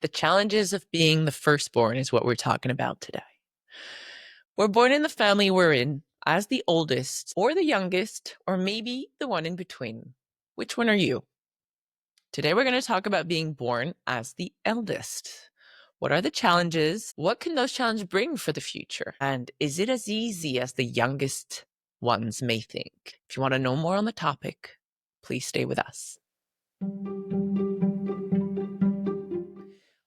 The challenges of being the firstborn is what we're talking about today. We're born in the family we're in as the oldest or the youngest, or maybe the one in between. Which one are you? Today, we're going to talk about being born as the eldest. What are the challenges? What can those challenges bring for the future? And is it as easy as the youngest ones may think? If you want to know more on the topic, please stay with us.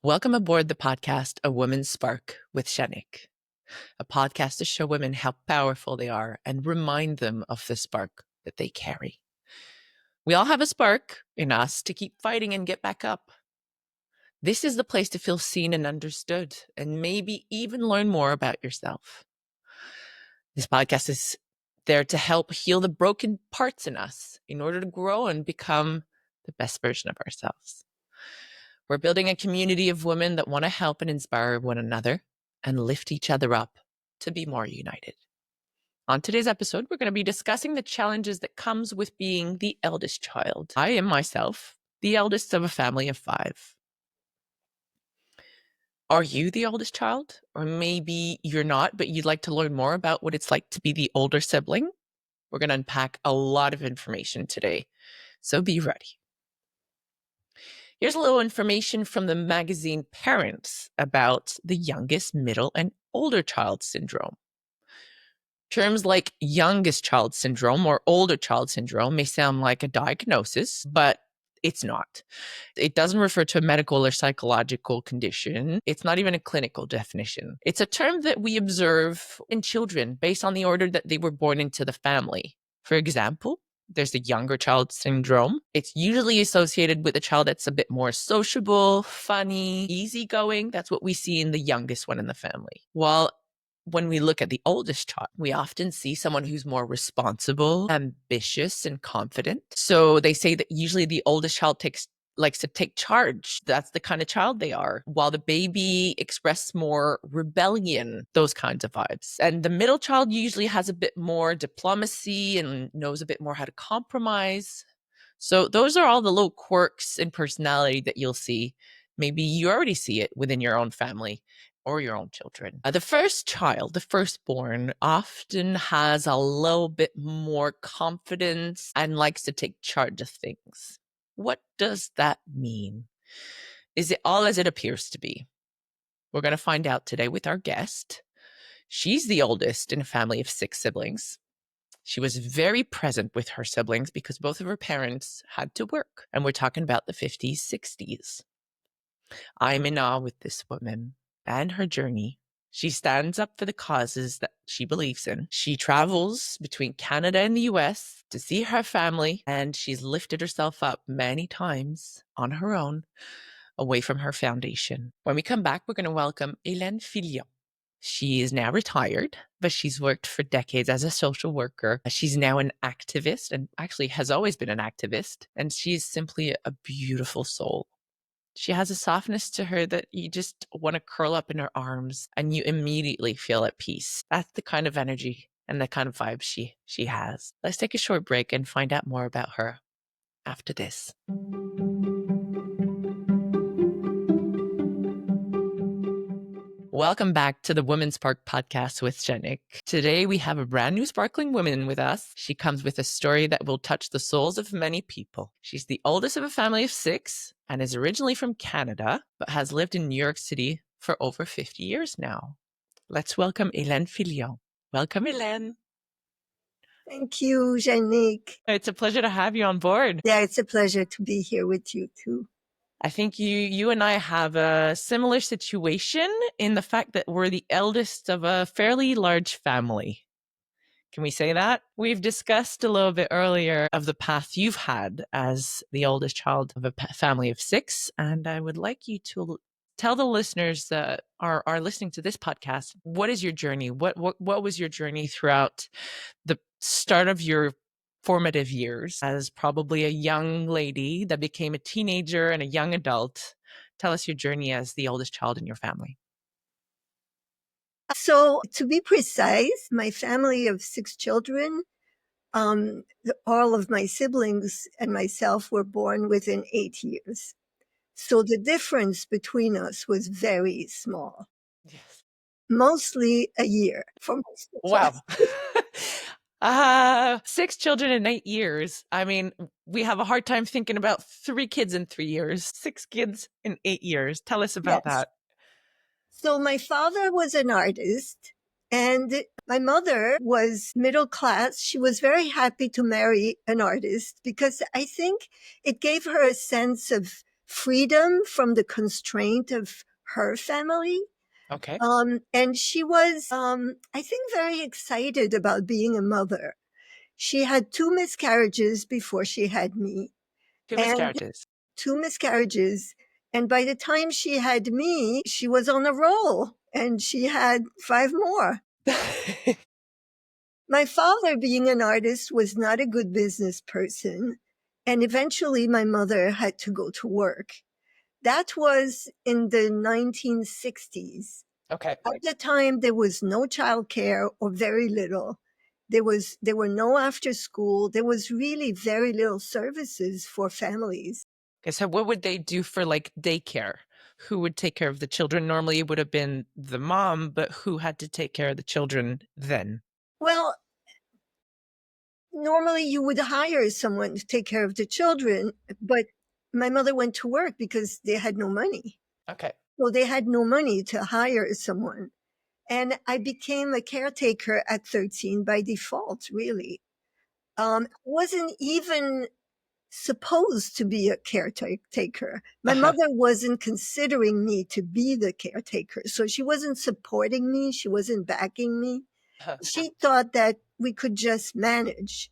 Welcome aboard the podcast, A Woman's Spark with Janik, a podcast to show women how powerful they are and remind them of the spark that they carry. We all have a spark in us to keep fighting and get back up. This is the place to feel seen and understood, and maybe even learn more about yourself. This podcast is there to help heal the broken parts in us in order to grow and become the best version of ourselves. We're building a community of women that want to help and inspire one another and lift each other up to be more united. On today's episode, we're going to be discussing the challenges that comes with being the eldest child. I am myself the eldest of a family of 5. Are you the oldest child? Or maybe you're not, but you'd like to learn more about what it's like to be the older sibling? We're going to unpack a lot of information today, so be ready. Here's a little information from the magazine Parents about the youngest, middle, and older child syndrome. Terms like youngest child syndrome or older child syndrome may sound like a diagnosis, but it's not. It doesn't refer to a medical or psychological condition. It's not even a clinical definition. It's a term that we observe in children based on the order that they were born into the family. For example, there's the younger child syndrome. It's usually associated with a child that's a bit more sociable, funny, easygoing. That's what we see in the youngest one in the family. While when we look at the oldest child, we often see someone who's more responsible, ambitious, and confident. So they say that usually the oldest child likes to take charge. That's the kind of child they are. While the baby expresses more rebellion, those kinds of vibes. And the middle child usually has a bit more diplomacy and knows a bit more how to compromise. So those are all the little quirks in personality that you'll see. Maybe you already see it within your own family or your own children. The first child, the firstborn, often has a little bit more confidence and likes to take charge of things. What does that mean? Is it all as it appears to be? We're going to find out today with our guest. She's the oldest in a family of 6 siblings. She was very present with her siblings because both of her parents had to work. And we're talking about the 50s, 60s. I'm in awe with this woman and her journey. She stands up for the causes that she believes in. She travels between Canada and the US to see her family, and she's lifted herself up many times on her own away from her foundation. When we come back, we're going to welcome Hélène Fillon. She is now retired, but she's worked for decades as a social worker. She's now an activist and actually has always been an activist, and she's simply a beautiful soul. She has a softness to her that you just want to curl up in her arms and you immediately feel at peace. That's the kind of energy and the kind of vibe she has. Let's take a short break and find out more about her after this. Welcome back to the Women's Spark podcast with Janik. Today we have a brand new sparkling woman with us. She comes with a story that will touch the souls of many people. She's the oldest of a family of 6 and is originally from Canada, but has lived in New York City for over 50 years now. Let's welcome Hélène Fillon. Welcome, Hélène. Thank you, Janik. It's a pleasure to have you on board. Yeah, it's a pleasure to be here with you too. I think you and I have a similar situation in the fact that we're the eldest of a fairly large family. Can we say that? We've discussed a little bit earlier of the path you've had as the oldest child of a family of 6. And I would like you to tell the listeners that are listening to this podcast, what is your journey? What was your journey throughout the start of your formative years as probably a young lady that became a teenager and a young adult? Tell us your journey as the oldest child in your family. So to be precise, my family of 6 children, all of my siblings and myself were born within 8 years. So the difference between us was very small, Yes. mostly a year for most of Wow. us. 6 children in 8 years. I mean, we have a hard time thinking about 3 kids in 3 years, 6 kids in 8 years. Tell us about Yes. that. So my father was an artist and my mother was middle class. She was very happy to marry an artist because I think it gave her a sense of freedom from the constraint of her family. Okay. And she was, I think, very excited about being a mother. She had two miscarriages before she had me, 2 and miscarriages. two miscarriages. And by the time she had me, she was on a roll and she had five more. My father, being an artist, was not a good business person. And eventually my mother had to go to work. That was in the 1960s. Okay. At the time, there was no childcare or very little. There were no after school. There was really very little services for families. Okay, so what would they do for, like, daycare? Who would take care of the children? Normally, it would have been the mom, but who had to take care of the children then? Well, normally you would hire someone to take care of the children, but my mother went to work because they had no money. Okay. So they had no money to hire someone. And I became a caretaker at 13 by default, really. Wasn't even supposed to be a caretaker. My Uh-huh. mother wasn't considering me to be the caretaker. So she wasn't supporting me. She wasn't backing me. Uh-huh. She thought that we could just manage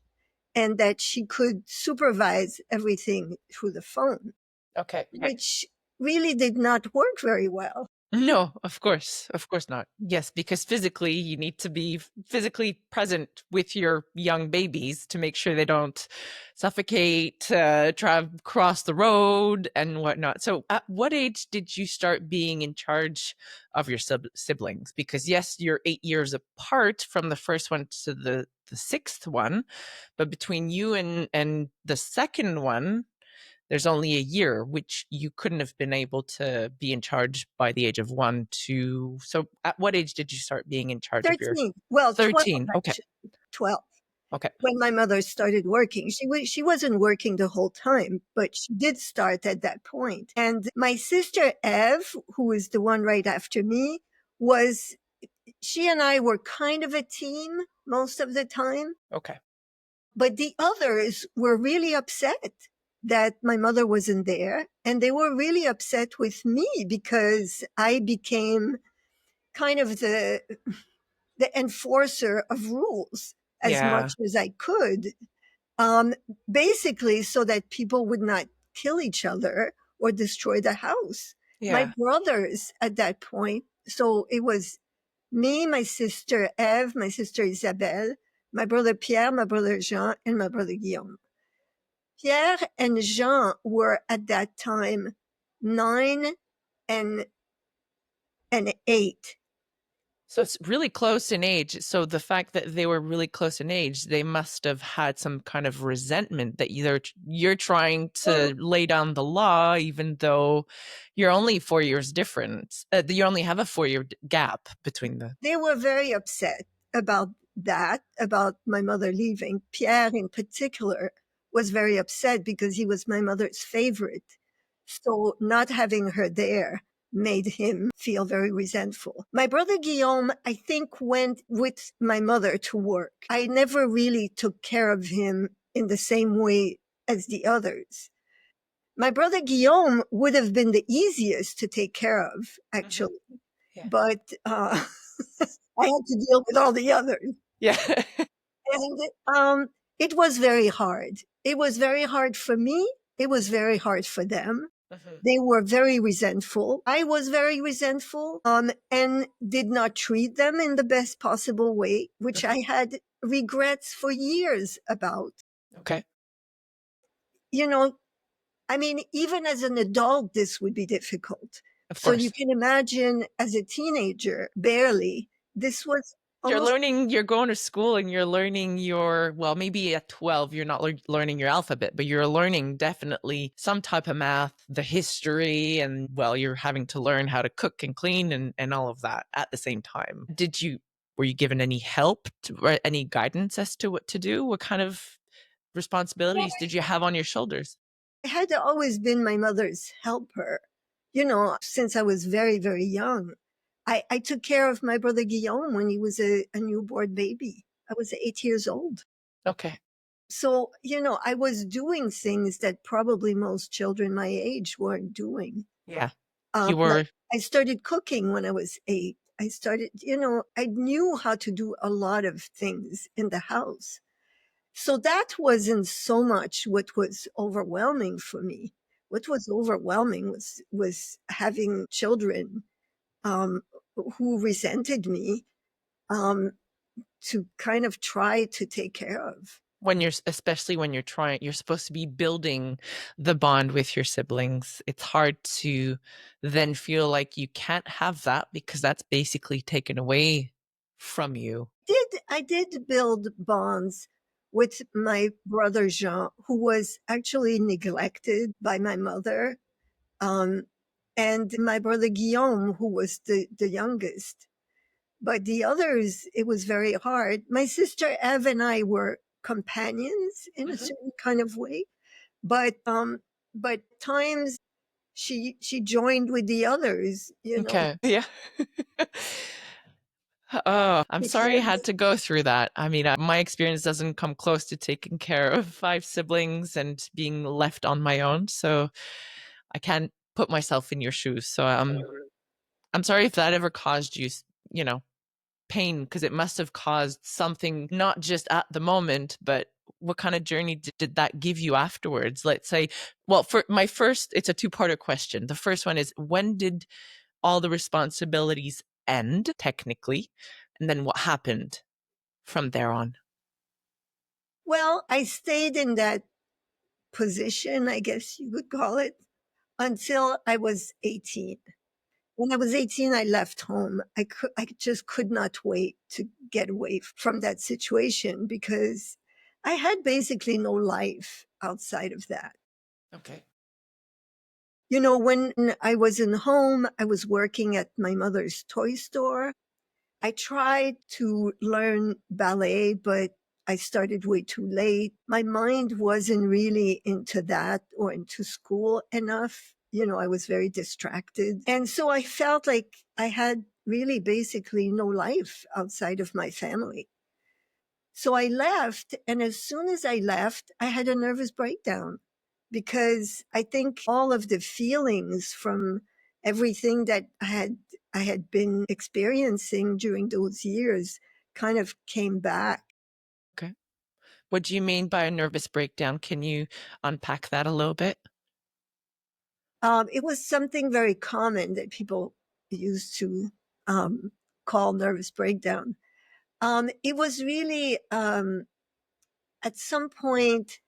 and that she could supervise everything through the phone, Okay. which really did not work very well. No, of course. Of course not. Yes, because physically you need to be physically present with your young babies to make sure they don't suffocate, try cross the road and whatnot. So at what age did you start being in charge of your siblings? Because yes, you're 8 years apart from the first one to the sixth one, but between you and the second one, there's only a year, which you couldn't have been able to be in charge by the age of 1, 2. So at what age did you start being in charge of your 13, well, 12 13? Okay. actually, 12. Okay. When my mother started working, she wasn't working the whole time, but she did start at that point. And my sister Eve, who is the one right after me, was she and I were kind of a team most of the time, Okay. but the others were really upset that my mother wasn't there. And they were really upset with me because I became kind of the enforcer of rules as Yeah. much as I could, um, basically so that people would not kill each other or destroy the house. My Yeah. brothers at that point, so it was me, my sister Eve, my sister Isabelle, my brother Pierre, my brother Jean, and my brother Guillaume. Pierre and Jean were at that time 9 and and 8. So it's really close in age. So the fact that they were really close in age, they must have had some kind of resentment that you're trying Well, to lay down the law, even though you're only 4 years different. You only have a 4-year gap between the. they were very upset about that, about my mother leaving. Pierre, in particular, was very upset because he was my mother's favorite. So not having her there made him feel very resentful. My brother Guillaume, I think, went with my mother to work. I never really took care of him in the same way as the others. My brother Guillaume would have been the easiest to take care of, Mhm. actually, Yeah. but I had to deal with all the others. Yeah. And it was very hard. It was very hard for me. It was very hard for them. Mhm. They were very resentful. I was very resentful, and did not treat them in the best possible way, which Mhm. I had regrets for years about. Okay. You know, I mean, even as an adult, this would be difficult. Of So you course. can imagine as a teenager, barely, this was You're almost. learning, you're going to school and you're learning well, maybe at 12, you're not learning your alphabet, but you're learning definitely some type of math, the history, and well, you're having to learn how to cook and clean and all of that at the same time. Were you given any help or any guidance as to what to do? What kind of responsibilities did you have on your shoulders? I had always been my mother's helper, since I was very, very young. I took care of my brother Guillaume when he was a newborn baby. I was 8 years old. Okay. So, I was doing things that probably most children my age weren't doing. Yeah. You Like were I started cooking when I was 8. I started, I knew how to do a lot of things in the house. So that wasn't so much what was overwhelming for me. What was overwhelming was having children um, who resented me, um, to kind of try to take care of. especially when you're supposed to be building the bond with your siblings. It's hard to then feel like you can't have that because that's basically taken away from you. I did build bonds with my brother Jean, who was actually neglected by my mother, um, and my brother Guillaume, who was the youngest. But the others, it was very hard. My sister Eve and I were companions in a Mhm. certain kind of way, but times she joined with the others, Okay. Yeah. Oh, I'm sorry you because had to go through that. I mean, my experience doesn't come close to taking care of five siblings and being left on my own. So I can't put myself in your shoes. So I'm sorry if that ever caused you, you know, pain, because it must have caused something, not just at the moment, but what kind of journey did that give you afterwards? Let's say, well, for my first, it's a two-parter question. The first one is, when did all the responsibilities end, technically? And then what happened from there on? well, I stayed in that position, I guess you could call it, until I was 18. When I was 18, I left home. I just could not wait to get away from that situation because I had basically no life outside of that. Okay. When I was in home, I was working at my mother's toy store. I tried to learn ballet, but I started way too late. My mind wasn't really into that or into school enough. I was very distracted. And so I felt like I had really basically no life outside of my family. So I left. And as soon as I left, I had a nervous breakdown because I think all of the feelings from everything that I had been experiencing during those years kind of came back. Okay. What do you mean by a nervous breakdown? Can you unpack that a little bit? It was something very common that people used to um, call nervous breakdown. It was really, at some point,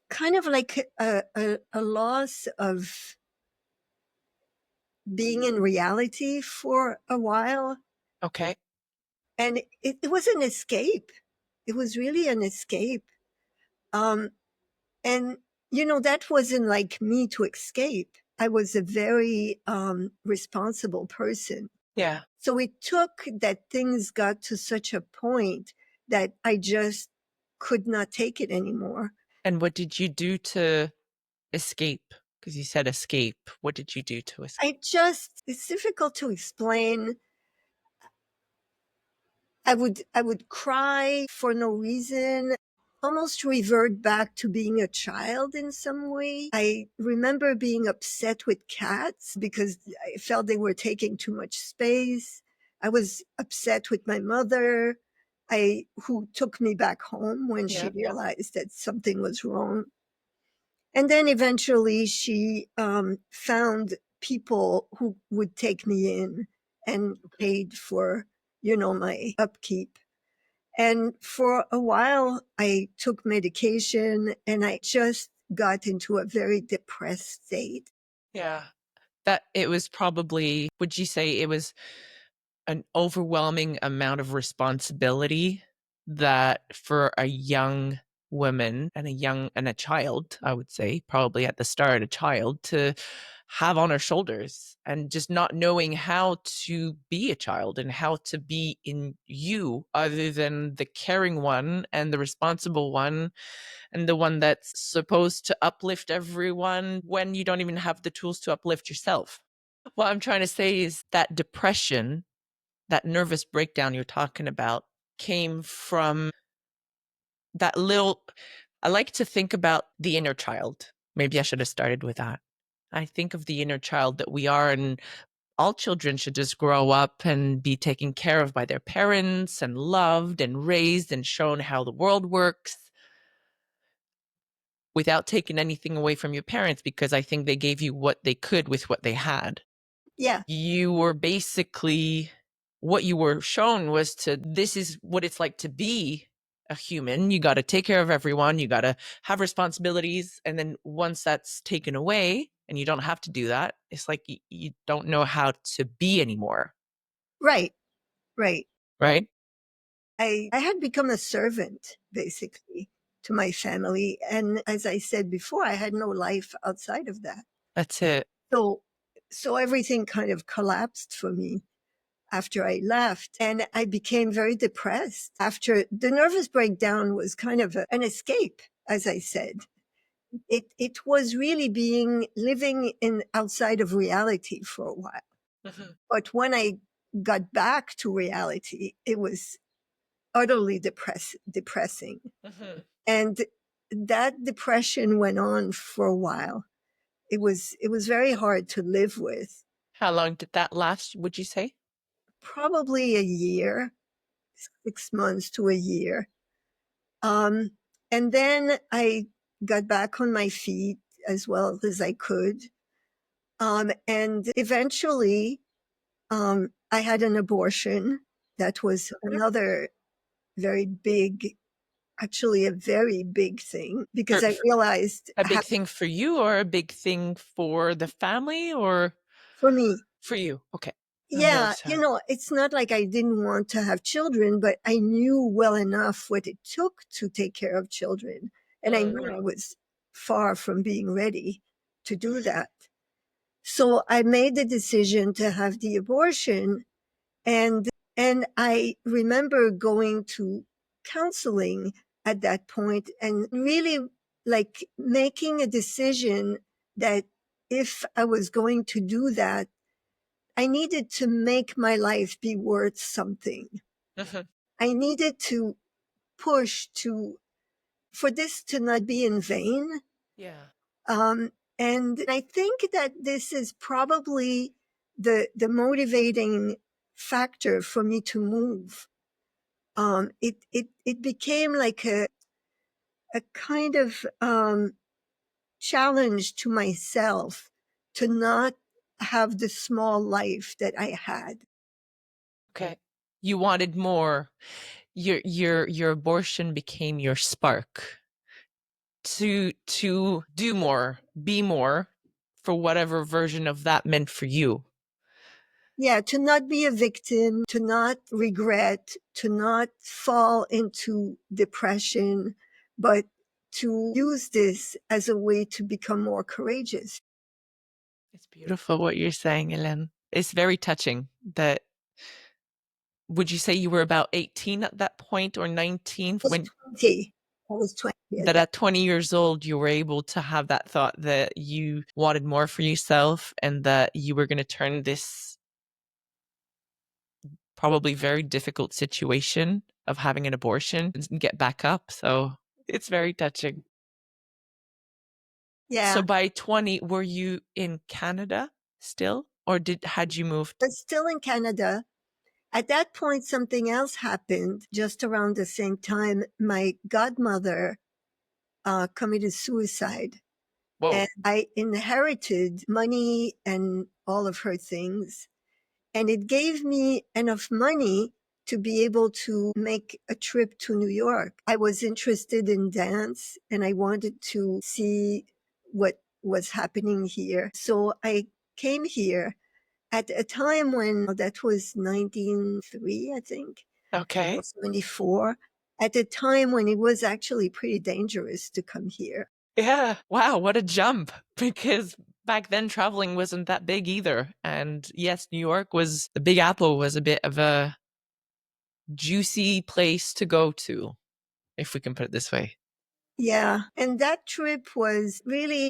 kind of like a loss of being in reality for a while. Okay. And it was an escape. It was really an escape. Um, and, that wasn't like me to escape. I was a very responsible person. Yeah. So it took that things got to such a point that I just could not take it anymore. And what did you do to escape? Because you said escape. What did you do to escape? It's difficult to explain. I would cry for no reason, almost revert back to being a child in some way. I remember being upset with cats because I felt they were taking too much space. I was upset with my mother, who took me back home when she Yeah. realized that something was wrong. And then eventually she found people who would take me in and paid for, my upkeep. And for a while, I took medication and I just got into a very depressed state. Yeah. That it was probably, would you say it was an overwhelming amount of responsibility that for a young woman and a child, I would say, probably at the start, a child to have on her shoulders, and just not knowing how to be a child and how to be in you other than the caring one and the responsible one and the one that's supposed to uplift everyone when you don't even have the tools to uplift yourself. What I'm trying to say is that depression, that nervous breakdown you're talking about, came from that little. I like to think about the inner child. Maybe I should have started with that. I think of the inner child that we are, and all children should just grow up and be taken care of by their parents and loved and raised and shown how the world works without taking anything away from your parents, because I think they gave you what they could with what they had. Yeah, You were basically, what you were shown was to, this is what it's like to be a human. You got to take care of everyone, you got to have responsibilities, and then once that's taken away and you don't have to do that, it's like you don't know how to be anymore, right, right. right? I had become a servant, basically, to my family, and as I said before, I had no life outside of that. That's it. So so everything kind of collapsed for me after I left, and I became very depressed. After the nervous breakdown was kind of an escape, as I said. It was really being living in outside of reality for a while. Mhm, But when I got back to reality, it was utterly depressing. mhm. And that depression went on for a while. It was very hard to live with. How long did that last, would you say? Probably a year, 6 months to a year. Um, and then I got back on my feet as well as I could. And eventually, I had an abortion. That was another very big, actually, a very big thing because For, I realized a how, big thing for you, or a big thing for the family, or for me, for you? Okay. On both yeah, sides. it's not like I didn't want to have children, but I knew well enough what it took to take care of children. And I knew I was far from being ready to do that. So I made the decision to have the abortion. And I remember going to counseling at that point and really like making a decision that if I was going to do that, I needed to make my life be worth something. Mhm. I needed to push to for this to not be in vain. Yeah. And I think that this is probably the motivating factor for me to move. It became like a kind of challenge to myself to not have the small life that I had. Okay. You wanted more. Your abortion became your spark to do more, be more, for whatever version of that meant for you. Yeah, to not be a victim, to not regret, to not fall into depression, but to use this as a way to become more courageous. It's beautiful what you're saying, Hélène. It's very touching that. Would you say you were about 18 at that point, or 19, I was when 20. I was 20 at that that. at 20 years old you were able to have that thought that you wanted more for yourself and that you were going to turn this probably very difficult situation of having an abortion and get back up? So it's very touching. Yeah, So by 20, were you in Canada still, or had you moved? but still in Canada. At that point, something else happened just around the same time. My godmother committed suicide, and Whoa. I inherited money and all of her things. And it gave me enough money to be able to make a trip to New York. I was interested in dance and I wanted to see what was happening here. So I came here at a time when that was 1903, I think, Okay. or 74, at a time when it was actually pretty dangerous to come here. Yeah. Wow, what a jump. Because back then traveling wasn't that big either. And yes, New York was the Big Apple was a bit of a juicy place to go to, if we can put it this way. Yeah, and that trip was really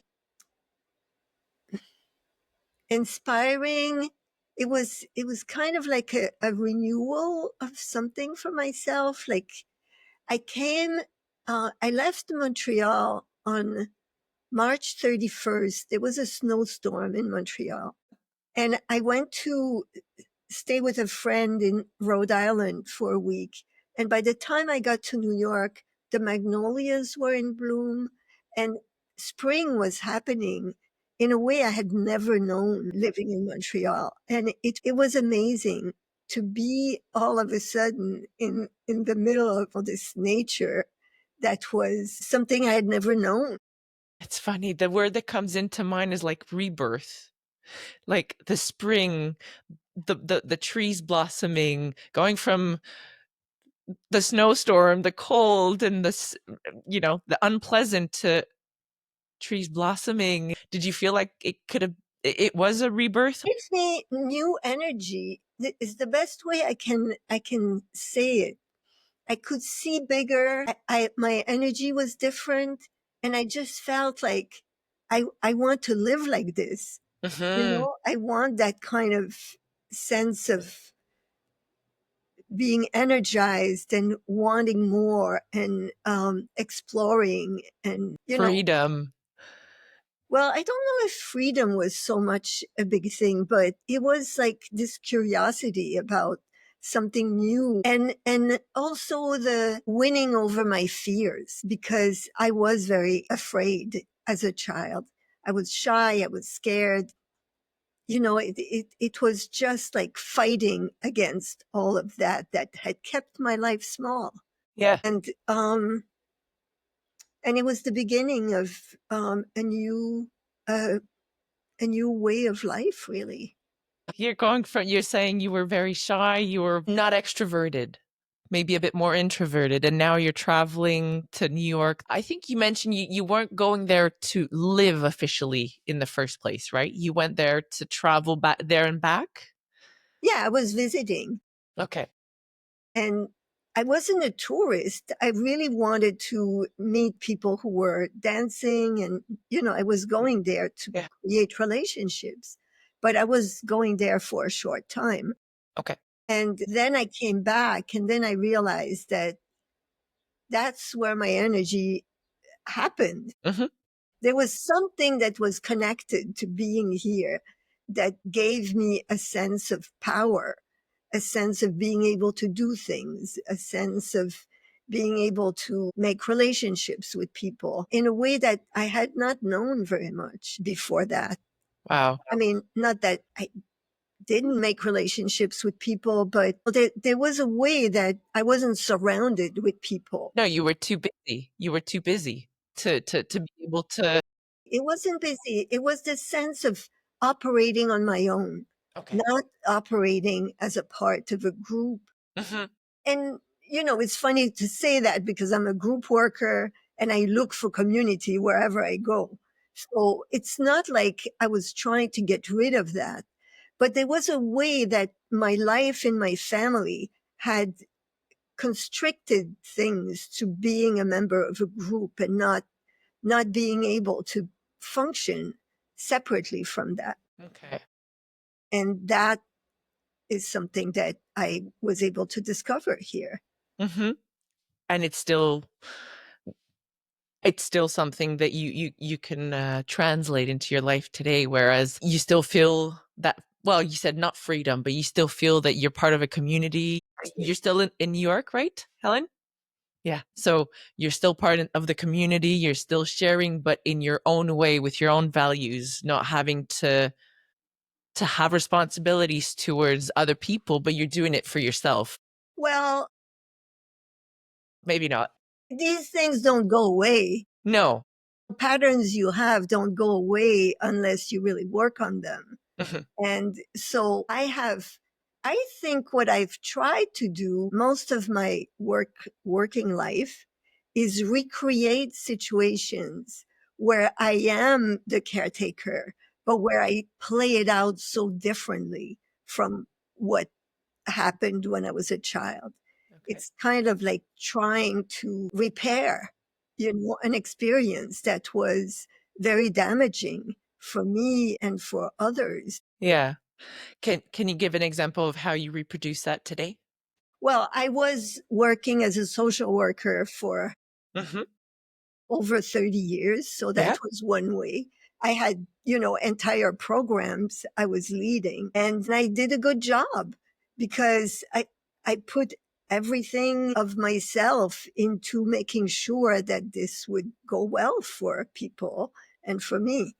inspiring. It was kind of like a renewal of something for myself. Like I came, I left Montreal on March 31st. There was a snowstorm in Montreal, and I went to stay with a friend in Rhode Island for a week. And by the time I got to New York, the magnolias were in bloom and spring was happening in a way I had never known living in Montreal. And it was amazing to be all of a sudden in the middle of all this nature that was something I had never known. It's funny. The word that comes into mind is like rebirth. Like the spring, the trees blossoming, going from the snowstorm, the cold, and the unpleasant to trees blossoming. Did you feel like it was a rebirth? Gives me new energy is the best way I can say it. I could see bigger. My energy was different, and I just felt like I want to live like this. Hmm. I want that kind of sense of being energized and wanting more and exploring and. Freedom. Well, I don't know if freedom was so much a big thing, but it was like this curiosity about something new and also the winning over my fears because I was very afraid as a child. I was shy, I was scared. It was just like fighting against all of that had kept my life small. Yeah. And it was the beginning of uh, a new way of life, really. You're saying you were very shy, you were not extroverted, maybe a bit more introverted, and now you're traveling to New York. I think you mentioned you weren't going there to live officially in the first place, right? You went there to travel back there and back? Yeah, I was visiting Okay. and I wasn't a tourist. I really wanted to meet people who were dancing and I was going there to Yeah. create relationships, but I was going there for a short time. Okay. And then I came back and then I realized that that's where my energy happened. Hmm. There was something that was connected to being here that gave me a sense of power, a sense of being able to do things, a sense of being able to make relationships with people in a way that I had not known very much before that. Wow. I mean, not that I didn't make relationships with people, but there was a way that I wasn't surrounded with people. No, you were too busy. You were too busy to be able to. It wasn't busy. It was the sense of operating on my own, Okay. not operating as a part of a group. Hmm. And it's funny to say that because I'm a group worker and I look for community wherever I go. So it's not like I was trying to get rid of that, but there was a way that my life and my family had constricted things to being a member of a group and not being able to function separately from that. Okay. And that is something that I was able to discover here. Hmm. And it's still something that you can translate into your life today, whereas you still feel that, well, you said not freedom, but you still feel that you're part of a community. You're still in New York, right, Helen? Yeah. So you're still of the community, you're still sharing, but in your own way with your own values, not having to have responsibilities towards other people, but you're doing it for yourself. Well, Maybe not. these things don't go away. No. Patterns you have don't go away unless you really work on them. Mhm. And so I think what I've tried to do most of my working life is recreate situations where I am the caretaker, but where I play it out so differently from what happened when I was a child. Okay. It's kind of like trying to repair, an experience that was very damaging for me and for others. Yeah. Can you give an example of how you reproduce that today? Well, I was working as a social worker for Mhm. over 30 years, so Yeah. that was one way. I had, entire programs I was leading, and I did a good job because I put everything of myself into making sure that this would go well for people and for me.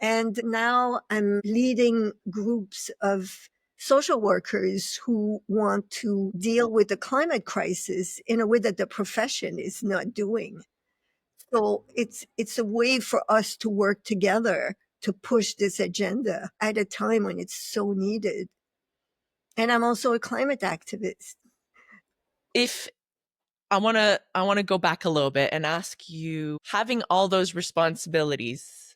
And now I'm leading groups of social workers who want to deal with the climate crisis in a way that the profession is not doing. So it's a way for us to work together to push this agenda at a time when it's so needed. And I'm also a climate activist. If I want to go back a little bit and ask you, having all those responsibilities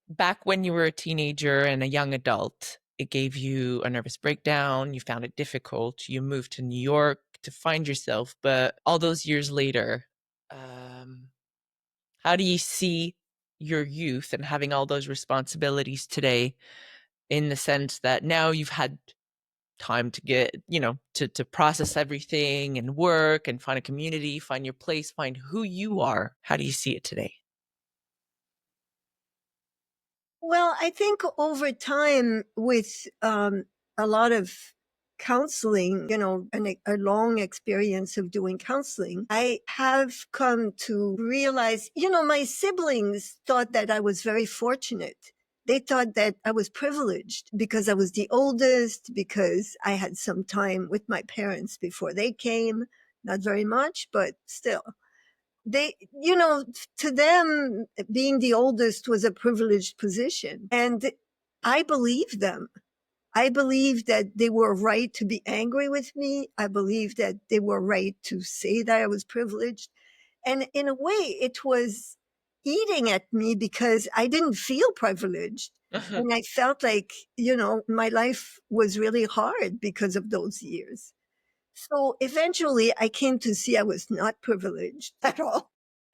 back when you were a teenager and a young adult, it gave you a nervous breakdown, you found it difficult, you moved to New York to find yourself, but all those years later, um, how do you see your youth and having all those responsibilities today, in the sense that now you've had time to get, to process everything and work and find a community, find your place, find who you are? How do you see it today? Well, I think over time, with a lot of counseling, and a long experience of doing counseling, I have come to realize, my siblings thought that I was very fortunate. They thought that I was privileged because I was the oldest, because I had some time with my parents before they came. Not very much, but still they, to them, being the oldest was a privileged position. And I believe them. I believe that they were right to be angry with me. I believe that they were right to say that I was privileged. And in a way, it was eating at me because I didn't feel privileged. Mhm. And I felt like, my life was really hard because of those years. So eventually I came to see I was not privileged at all.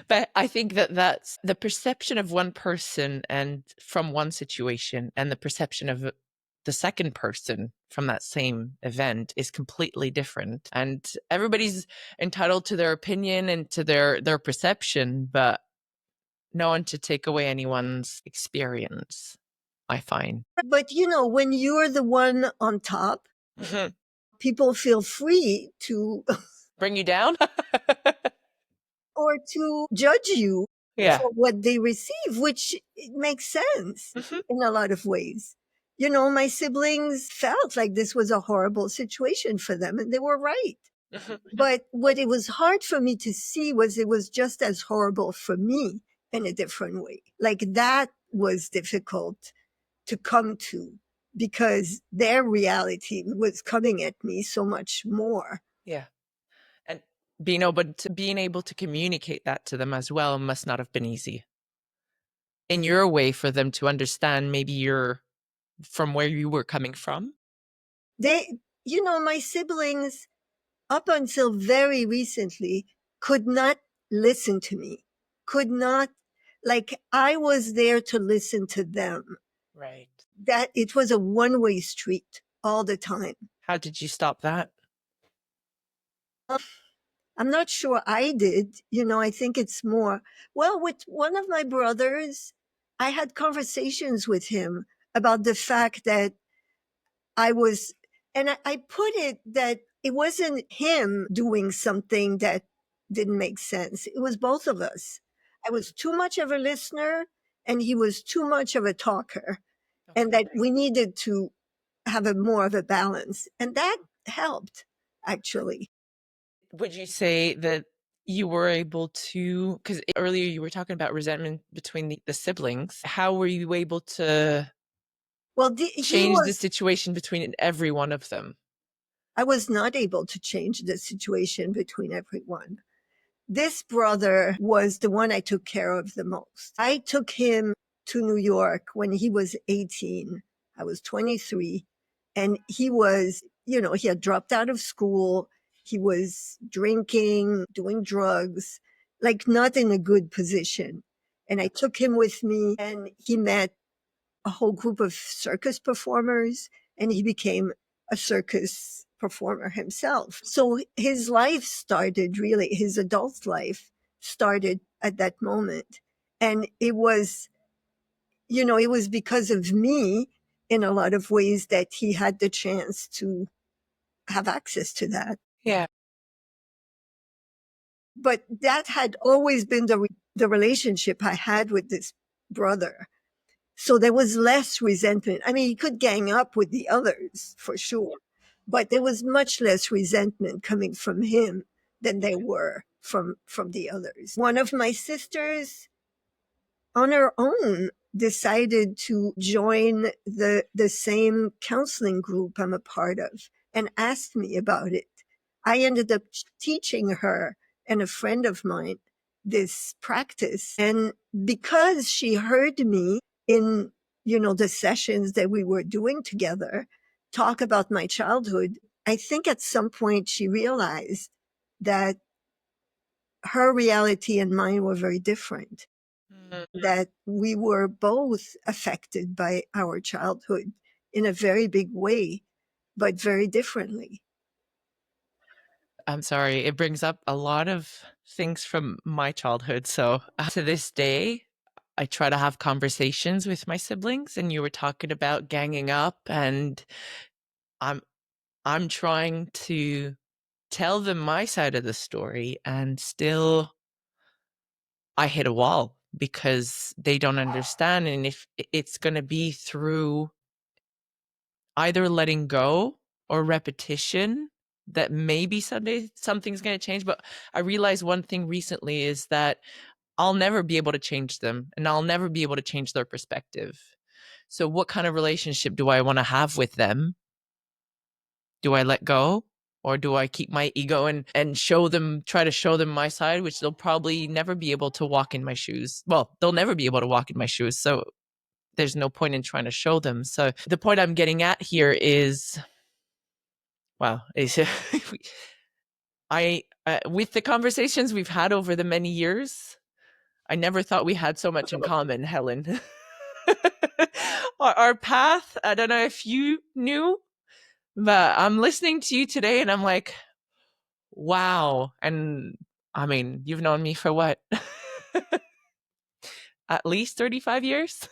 But I think that that's the perception of one person and from one situation, and the perception of the second person from that same event is completely different. And everybody's entitled to their opinion and to their perception, but no one to take away anyone's experience, I find. But when you're the one on top, Mhm. people feel free to Bring you down? or to judge you Yeah. for what they receive, which it makes sense Mhm. in a lot of ways. My siblings felt like this was a horrible situation for them, and they were right. Mhm. But what it was hard for me to see was it was just as horrible for me in a different way. Like that was difficult to come to because their reality was coming at me so much more. Yeah. And being able to communicate that to them as well must not have been easy. In your way, for them to understand maybe you're from where you were coming from. My siblings, up until very recently, could not listen to me, could not, like, I was there to listen to them. Right. That it was a one-way street all the time. How did you stop that? I'm not sure I did. I think it's more, well, with one of my brothers, I had conversations with him about the fact that I was, and I put it that it wasn't him doing something that didn't make sense. It was both of us. I was too much of a listener and he was too much of a talker, and Okay. that we needed to have a more of a balance. And that helped, actually. Would you say that you were able to, because earlier you were talking about resentment between the siblings, how were you able to? Well, change the situation between every one of them? I was not able to change the situation between everyone. This brother was the one I took care of the most. I took him to New York when he was 18. I was 23. And he was, he had dropped out of school. He was drinking, doing drugs, like not in a good position. And I took him with me, and he met a whole group of circus performers, and he became a circus performer himself. So his life started, really, his adult life started at that moment. And it was because of me in a lot of ways that he had the chance to have access to that. Yeah. But that had always been the relationship I had with this brother. So there was less resentment. I mean, he could gang up with the others for sure, but there was much less resentment coming from him than there were from the others. One of my sisters on her own decided to join the same counseling group I'm a part of and asked me about it. I ended up teaching her and a friend of mine this practice. And because she heard me in, the sessions that we were doing together, talk about my childhood, I think at some point she realized that her reality and mine were very different, Mm. that we were both affected by our childhood in a very big way, but very differently. I'm sorry, it brings up a lot of things from my childhood. So to this day, I try to have conversations with my siblings, and you were talking about ganging up, and I'm I'm trying to tell them my side of the story, and still I hit a wall because they don't understand. And if it's going to be through either letting go or repetition, that maybe someday something's going to change. But I realized one thing recently is that I'll never be able to change them, and I'll never be able to change their perspective. So what kind of relationship do I want to have with them? Do I let go, or do I keep my ego and try to show them my side, which they'll probably never be able to walk in my shoes. Well, they'll never be able to walk in my shoes. So there's no point in trying to show them. So the point I'm getting at here is, wow, I with the conversations we've had over the many years, I never thought we had so much in common, Helen. Our path, I don't know if you knew, but I'm listening to you today and I'm like, wow. And I mean, you've known me for what? At least 35 years?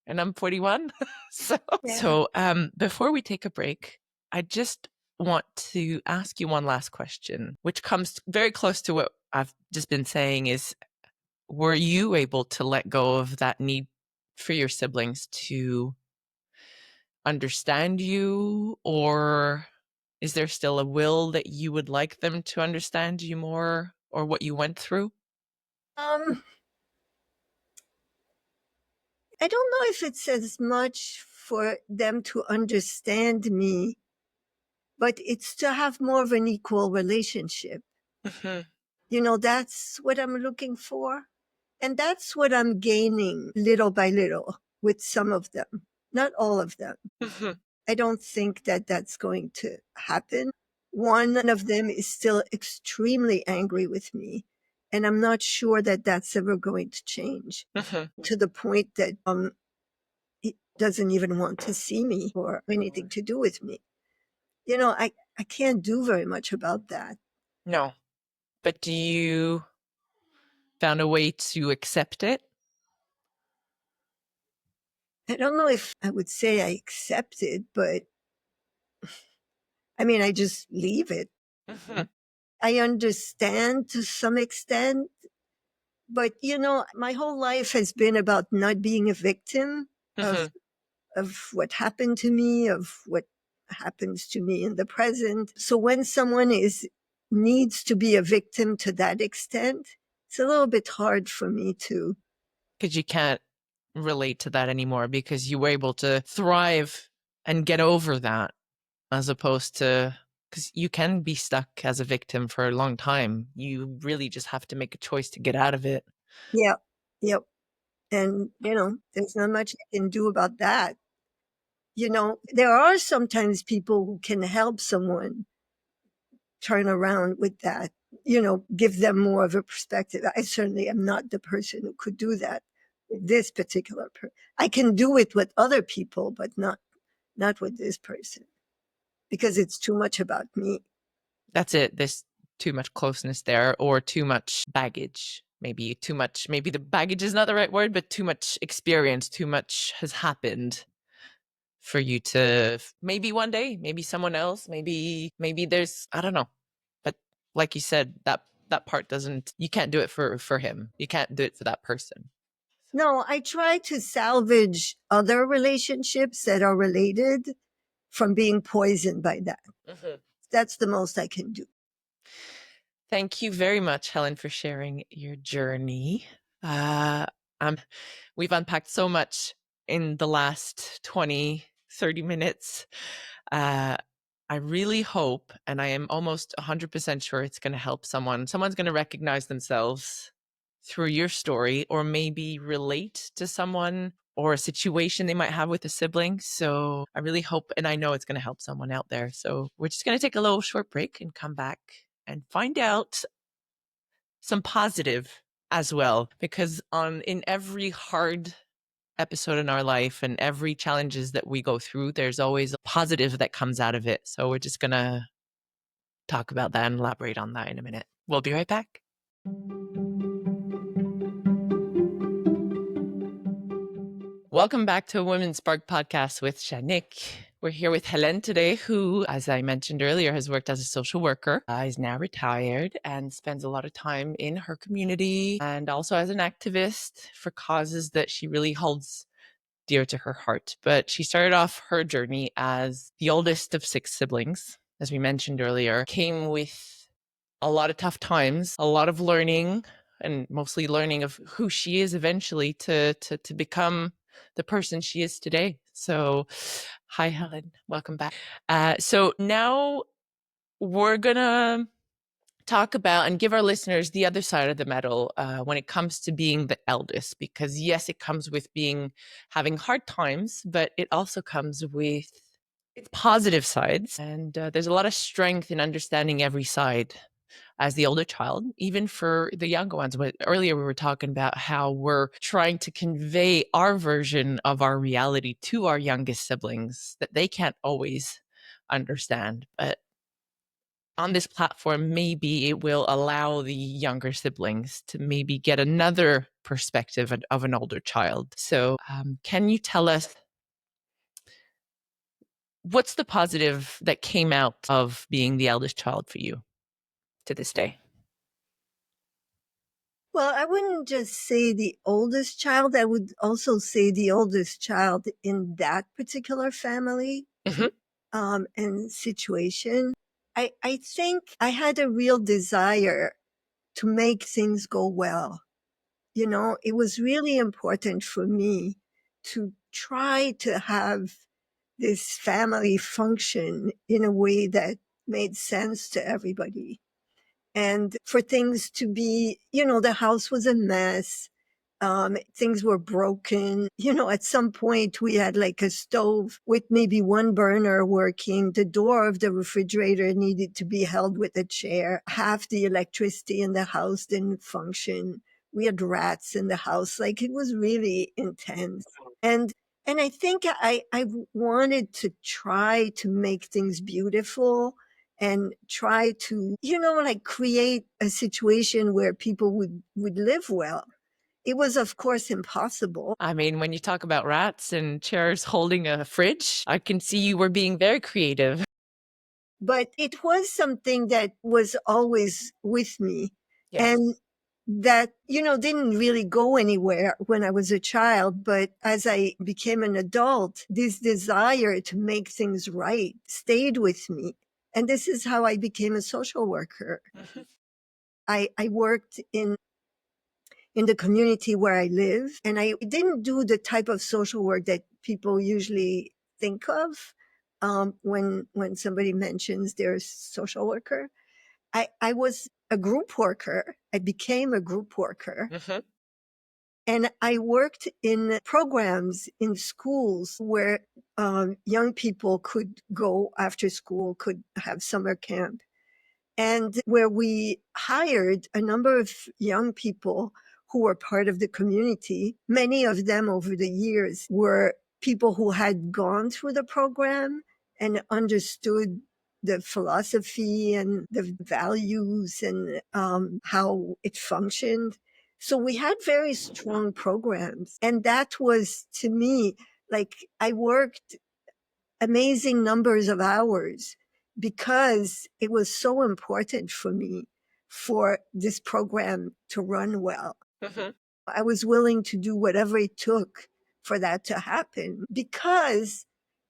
And I'm 41. so Yeah. before we take a break, I just want to ask you one last question, which comes very close to what I've just been saying is, were you able to let go of that need for your siblings to understand you, or is there still a will that you would like them to understand you more, or what you went through? Um, I don't know if it's as much for them to understand me, but it's to have more of an equal relationship. Mm-hmm. That's what I'm looking for. And that's what I'm gaining little by little with some of them, not all of them. Mm-hmm. I don't think that that's going to happen. One of them is still extremely angry with me. And I'm not sure that that's ever going to change Mm-hmm. to the point that he doesn't even want to see me or anything to do with me. I can't do very much about that. No, but do you found a way to accept it? I don't know if I would say I accept it, but I mean, I just leave it. Mm-hmm. I understand to some extent, but my whole life has been about not being a victim Mm-hmm. of what happened to me, of what happens to me in the present. So when someone is needs to be a victim to that extent, it's a little bit hard for me to. Because you can't relate to that anymore because you were able to thrive and get over that, as opposed to, because you can be stuck as a victim for a long time. You really just have to make a choice to get out of it. Yeah. Yep. And, there's not much I can do about that. There are sometimes people who can help someone turn around with that, give them more of a perspective. I certainly am not the person who could do that with this particular person. I can do it with other people, but not with this person because it's too much about me. That's it. There's too much closeness there, or too much baggage. Maybe too much, maybe the baggage is not the right word, but too much experience, too much has happened for you to, maybe one day, maybe someone else, maybe there's, I don't know. But like you said, that part doesn't, you can't do it for him. You can't do it for that person. No, I try to salvage other relationships that are related from being poisoned by that. Mhm. That's the most I can do. Thank you very much, Helen, for sharing your journey. Um, we've unpacked so much in the last 20, 30 minutes. Uh, I really hope, and I am almost 100% sure it's going to help someone. Someone's going to recognize themselves through your story, or maybe relate to someone or a situation they might have with a sibling. So I really hope, and I know it's going to help someone out there. So we're just going to take a little short break and come back and find out some positive as well, because in every hard episode in our life and every challenges that we go through, there's always a positive that comes out of it. So we're just going to talk about that and elaborate on that in a minute. We'll be right back. Welcome back to a Women's Spark podcast with Janik. We're here with Hélène today, who, as I mentioned earlier, has worked as a social worker, is now retired and spends a lot of time in her community and also as an activist for causes that she really holds dear to her heart. But she started off her journey as the oldest of 6 siblings, as we mentioned earlier, came with a lot of tough times, a lot of learning, and mostly learning of who she is eventually to become the person she is today. So, hi, Helen. Welcome back. So now we're going to talk about and give our listeners the other side of the medal when it comes to being the eldest, because yes, it comes with having hard times, but it also comes with its positive sides. And there's a lot of strength in understanding every side as the older child, even for the younger ones. But earlier we were talking about how we're trying to convey our version of our reality to our youngest siblings that they can't always understand. But on this platform, maybe it will allow the younger siblings to maybe get another perspective of an older child. So, can you tell us what's the positive that came out of being the eldest child for you to this day? Well, I wouldn't just say the oldest child. I would also say the oldest child in that particular family Mhm. and situation. I think I had a real desire to make things go well. It was really important for me to try to have this family function in a way that made sense to everybody. And for things to be, the house was a mess. Things were broken. At some point we had like a stove with maybe one burner working. The door of the refrigerator needed to be held with a chair. Half the electricity in the house didn't function. We had rats in the house. Like it was really intense. And and I think I wanted to try to make things beautiful and try to, like create a situation where people would live well. It was, of course, impossible. I mean, when you talk about rats and chairs holding a fridge, I can see you were being very creative. But it was something that was always with me. Yes. And that, didn't really go anywhere when I was a child. But as I became an adult, this desire to make things right stayed with me. And this is how I became a social worker. I worked in in the community where I live. And I didn't do the type of social work that people usually think of when somebody mentions they're a social worker. I was a group worker. I became a group worker. Mhm. And I worked in programs in schools where young people could go after school, could have summer camp, and where we hired a number of young people who were part of the community. Many of them over the years were people who had gone through the program and understood the philosophy and the values and how it functioned. So we had very strong programs. And that was, to me, like I worked amazing numbers of hours because it was so important for me for this program to run well. Mhm. I was willing to do whatever it took for that to happen because,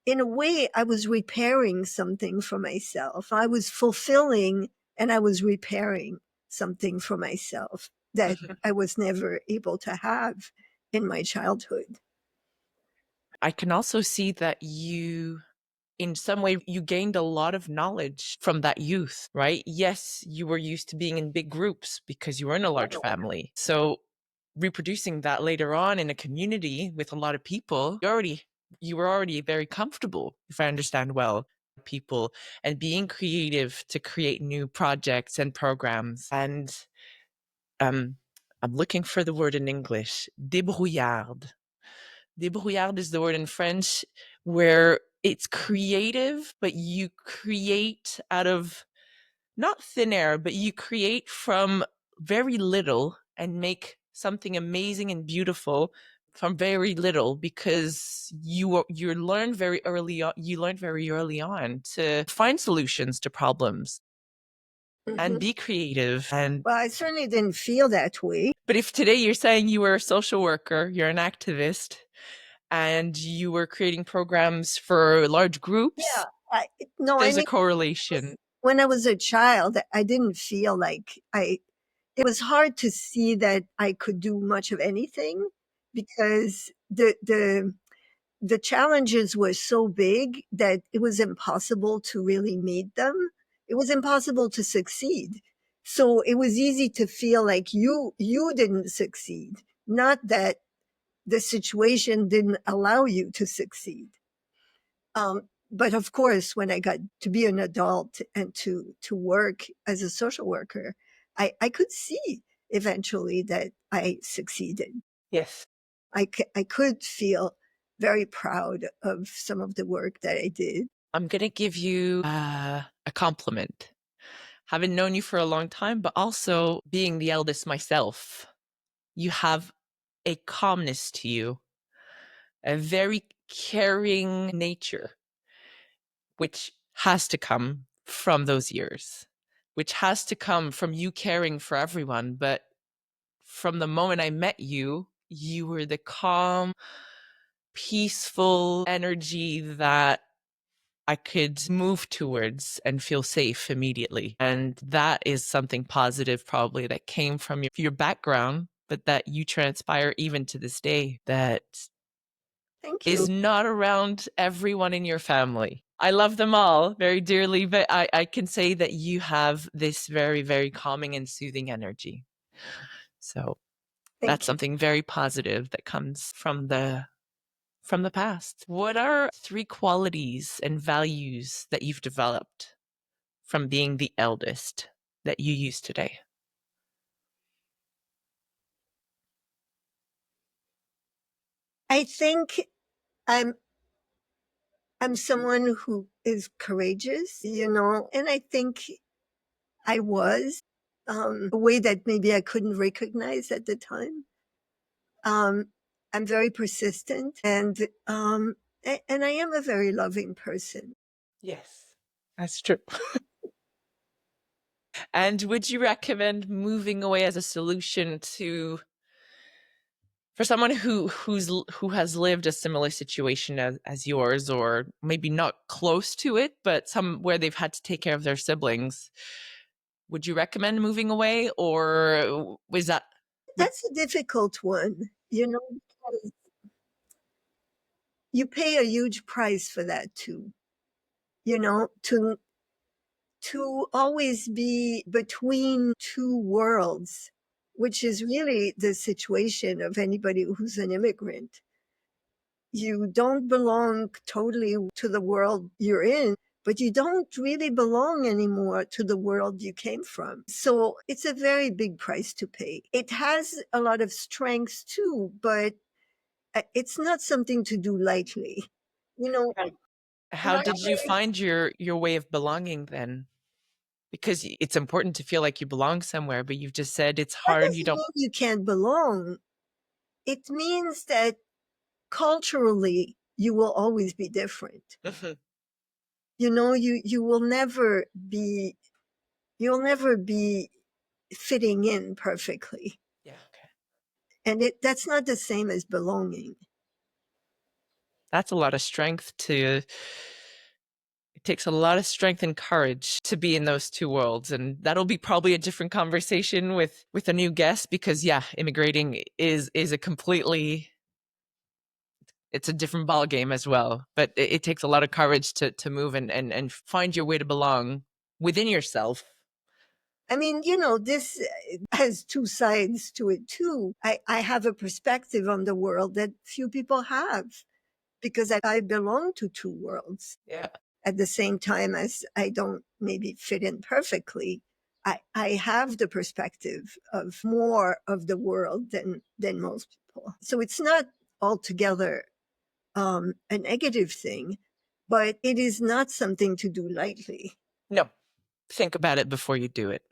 in a way, I was repairing something for myself. I was fulfilling and I was repairing something for myself that Mhm. I was never able to have in my childhood. I can also see that in some way, you gained a lot of knowledge from that youth, right? Yes, you were used to being in big groups because you were in a large family. So reproducing that later on in a community with a lot of people, you were already very comfortable, if I understand well, people and being creative to create new projects and programs. And um, I'm looking for the word in English, débrouillard. Débrouillard is the word in French where it's creative, but you create out of not thin air, but you create from very little and make something amazing and beautiful from very little because you learned very early on to find solutions to problems and Mhm. be creative. And Well, I certainly didn't feel that way. but if today you're saying you were a social worker, you're an activist, and you were creating programs for large Yeah. groups, I, no, I there's a mean, correlation. when I was a child, I didn't feel like it was hard to see that I could do much of anything because the challenges were so big that it was impossible to really meet them. It was impossible to succeed. So it was easy to feel like you didn't succeed, not that the situation didn't allow you to succeed. But of course, when I got to be an adult and to work as a social worker, I could see eventually that I succeeded. Yes. I could feel very proud of some of the work that I did. I'm going to give you a compliment. Haven't known you for a long time, but also being the eldest myself, you have a calmness to you, a very caring nature, which has to come from those years, which has to come from you caring for everyone. But from the moment I met you, you were the calm, peaceful energy that I could move towards and feel safe immediately. And that is something positive, probably, that came from your background, but that you transpire even to this day, that Thank you. is not around everyone in your family. I love them all very dearly, but I can say that you have this very, very calming and soothing energy. So that's Thank you. something very positive that comes from the past. What are three qualities and values that you've developed from being the eldest that you use today? I think I'm I'm someone who is courageous, and I think I was a way that maybe I couldn't recognize at the time. Um, I'm very persistent, and I am a very loving person. Yes, that's true. And would you recommend moving away as a solution to for someone who has lived a similar situation as yours, or maybe not close to it, but some where they've had to take care of their siblings? Would you recommend moving away, or was that? That's a difficult one, because you pay a huge price for that too, to always be between two worlds, which is really the situation of anybody who's an immigrant. You don't belong totally to the world you're in, but you don't really belong anymore to the world you came from. So it's a very big price to pay. It has a lot of strengths too, but it's not something to do lightly. You know, How another did you way, find your way of belonging then? Because it's important to feel like you belong somewhere, but you've just said it's that hard, you doesn't don't. mean you can't belong. It means that culturally you will always be different. Mhm. You will never be you'll never be fitting in perfectly. Yeah, okay. And that's not the same as belonging. That's a lot of strength to it takes a lot of strength and courage to be in those two worlds, and that'll be probably a different conversation with a new guest because yeah, immigrating is a completely it's a different ball game as well. But it takes a lot of courage to move and find your way to belong within yourself. I mean, this has two sides to it too. I have a perspective on the world that few people have because I belong to two worlds. Yeah. At the same time as I don't maybe fit in perfectly, I have the perspective of more of the world than most people. So it's not altogether a negative thing, but it is not something to do lightly. No. Think about it before you do it.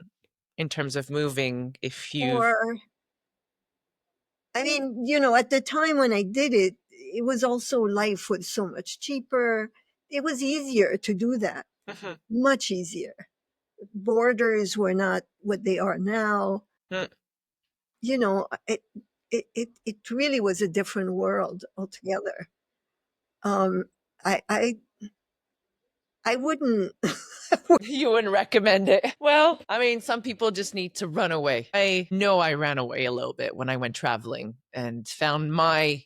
In terms of moving, if you've Or, I mean, at the time when I did it, it was also life was so much cheaper. It was easier to do that, Mhm. much easier. Borders were not what they are now. Mm. It really was a different world altogether. Um, I I wouldn't. You wouldn't recommend it. Well, I mean, some people just need to run away. I know I ran away a little bit when I went traveling and found my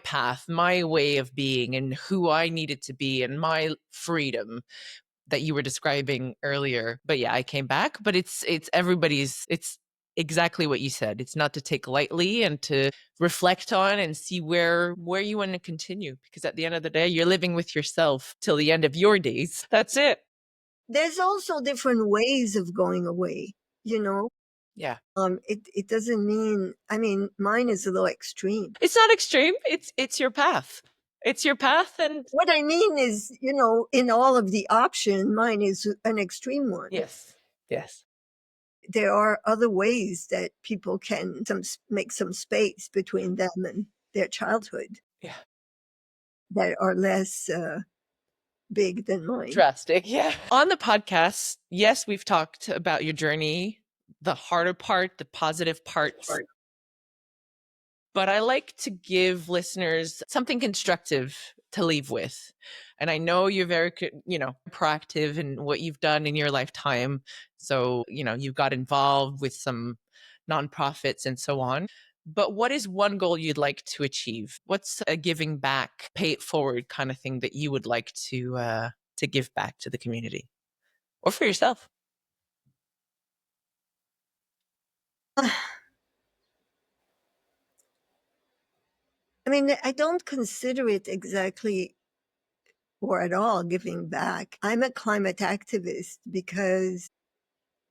path, my way of being and who I needed to be and my freedom that you were describing earlier. But yeah, I came back, but it's everybody's it's exactly what you said. It's not to take lightly and to reflect on and see where you want to continue because at the end of the day, you're living with yourself till the end of your days. That's it. There's also different ways of going away. You know, Yeah. it doesn't mean. I mean, mine is a little extreme. It's not extreme. It's your path. It's your path and What I mean is, in all of the option, mine is an extreme one. yes. Yes. There are other ways that people can make some space between them and their childhood Yeah. that are less big than mine. Drastic. Yeah. On the podcast, yes, we've talked about your journey, the harder part, the positive parts, but I like to give listeners something constructive to leave with. And I know you're very, proactive in what you've done in your lifetime. So, you got involved with some nonprofits and so on. But what is one goal you'd like to achieve? What's a giving back, pay it forward kind of thing that you would like to give back to the community or for yourself? I mean, I don't consider it exactly or at all giving back. I'm a climate activist because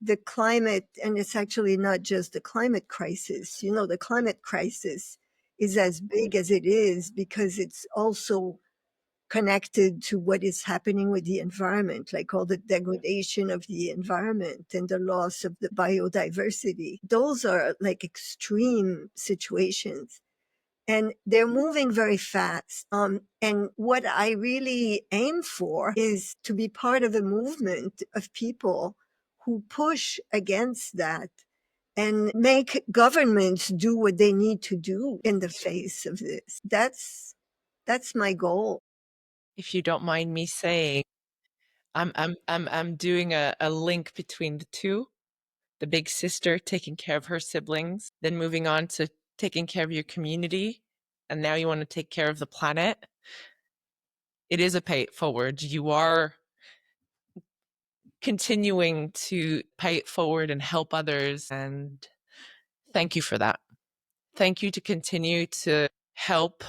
the climate, and it's actually not just the climate crisis, the climate crisis is as big as it is because it's also connected to what is happening with the environment, like all the degradation of the environment and the loss of the biodiversity. Those are like extreme situations and they're moving very fast. And what I really aim for is to be part of a movement of people who push against that and make governments do what they need to do in the face of this. That's my goal. If you don't mind me saying, I'm doing a link between the two. the big sister taking care of her siblings, then moving on to taking care of your community, and now you want to take care of the planet. It is a pay it forward. You are continuing to pay it forward and help others. And thank you for that. Thank you to continue to help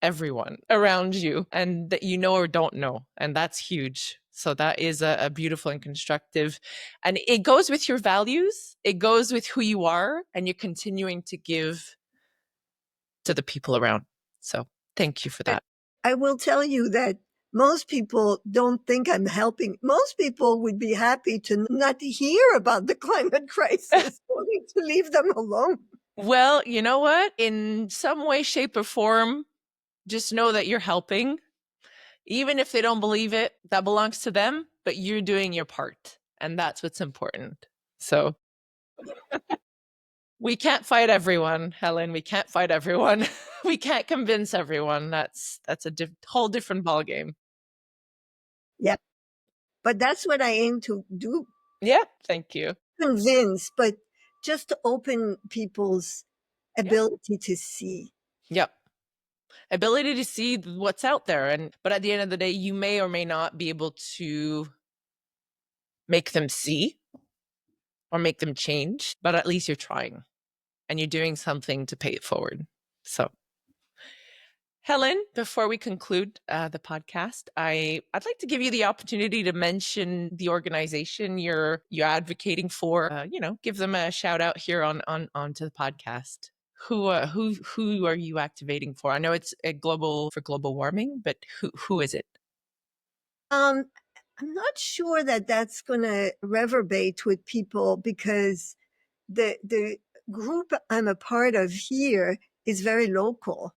everyone around you and that you know or don't know. And that's huge. So that is a beautiful and constructive. And it goes with your values, it goes with who you are, and you're continuing to give to the people around. So thank you for But that. I will tell you that most people don't think I'm helping. Most people would be happy to not hear about the climate crisis, only to leave them alone. Well, you know what? In some way, shape, or form, just know that you're helping. Even if they don't believe it, that belongs to them, but you're doing your part. And that's what's important. So we can't fight everyone, Helen. We can't fight everyone. We can't convince everyone. That's a whole different ballgame. Yeah. But that's what I aim to do. Yeah, thank you. Convince, but just to open people's Yeah. ability to see. Yep. Ability to see what's out there. And but at the end of the day, you may or may not be able to make them see or make them change, but at least you're trying and you're doing something to pay it forward. So Helen, before we conclude the podcast, I'd like to give you the opportunity to mention the organization you're advocating for. Give them a shout out here onto the podcast. Who are you activating for? I know it's a global warming, but who is it? Um, I'm not sure that that's going to reverberate with people because the group I'm a part of here is very local.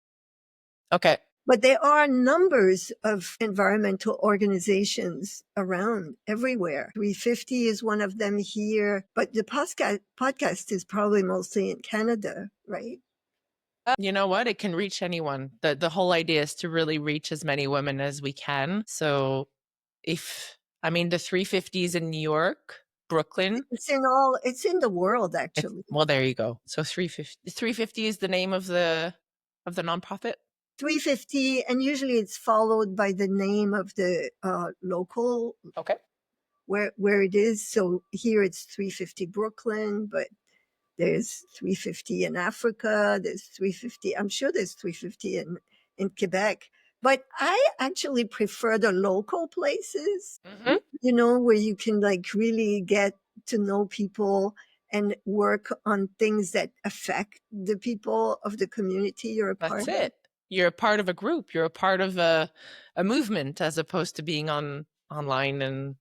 Okay. But there are numbers of environmental organizations around everywhere. 350 is one of them here, but the podcast is probably mostly in Canada, right? You know what? It can reach anyone. The whole idea is to really reach as many women as we can. So if I mean the 350s in New York, Brooklyn. It's in the world It's actually. well, there you go. So 350 is the name of the nonprofit. 350, and usually it's followed by the name of the local Okay. where it is. So here it's 350 Brooklyn, but there's 350 in Africa. There's 350. I'm sure there's 350 in Quebec. But I actually prefer the local places, Mhm. where you can like really get to know people and work on things that affect the people of the community you're a part That's of. it. You're a part of a group. You're a part of a movement as opposed to being online and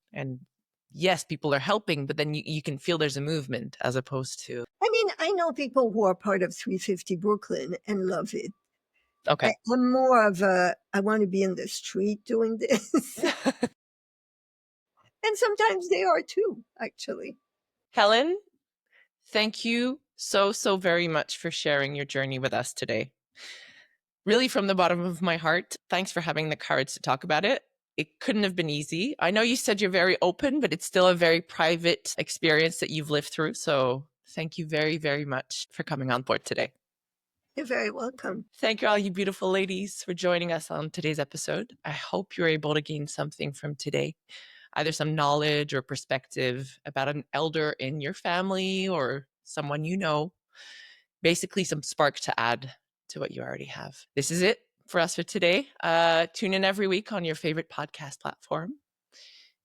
yes, people are helping, but then you can feel there's a movement as opposed to I mean, I know people who are part of 350 Brooklyn and love it. okay. I'm more of I want to be in the street doing this. And sometimes they are too, actually. Helen, thank you so very much for sharing your journey with us today. Really, from the bottom of my heart, thanks for having the courage to talk about it. It couldn't have been easy. I know you said you're very open, but it's still a very private experience that you've lived through. So thank you very much for coming on board today. You're very welcome. Thank you, all you beautiful ladies, for joining us on today's episode. I hope you're able to gain something from today, either some knowledge or perspective about an elder in your family or someone you know, basically some spark to add to what you already have. This is it for us for today. Tune in every week on your favorite podcast platform.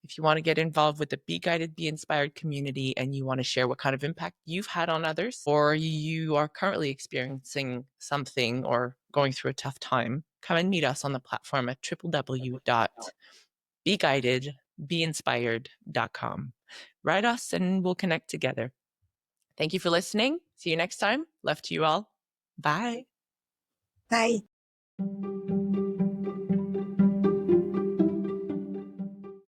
If you want to get involved with the Be Guided, Be Inspired community and you want to share what kind of impact you've had on others, or you are currently experiencing something or going through a tough time, come and meet us on the platform at www.beguidedbeinspired.com. Write us and we'll connect together. Thank you for listening. See you next time. Love to you all. Bye. Bye.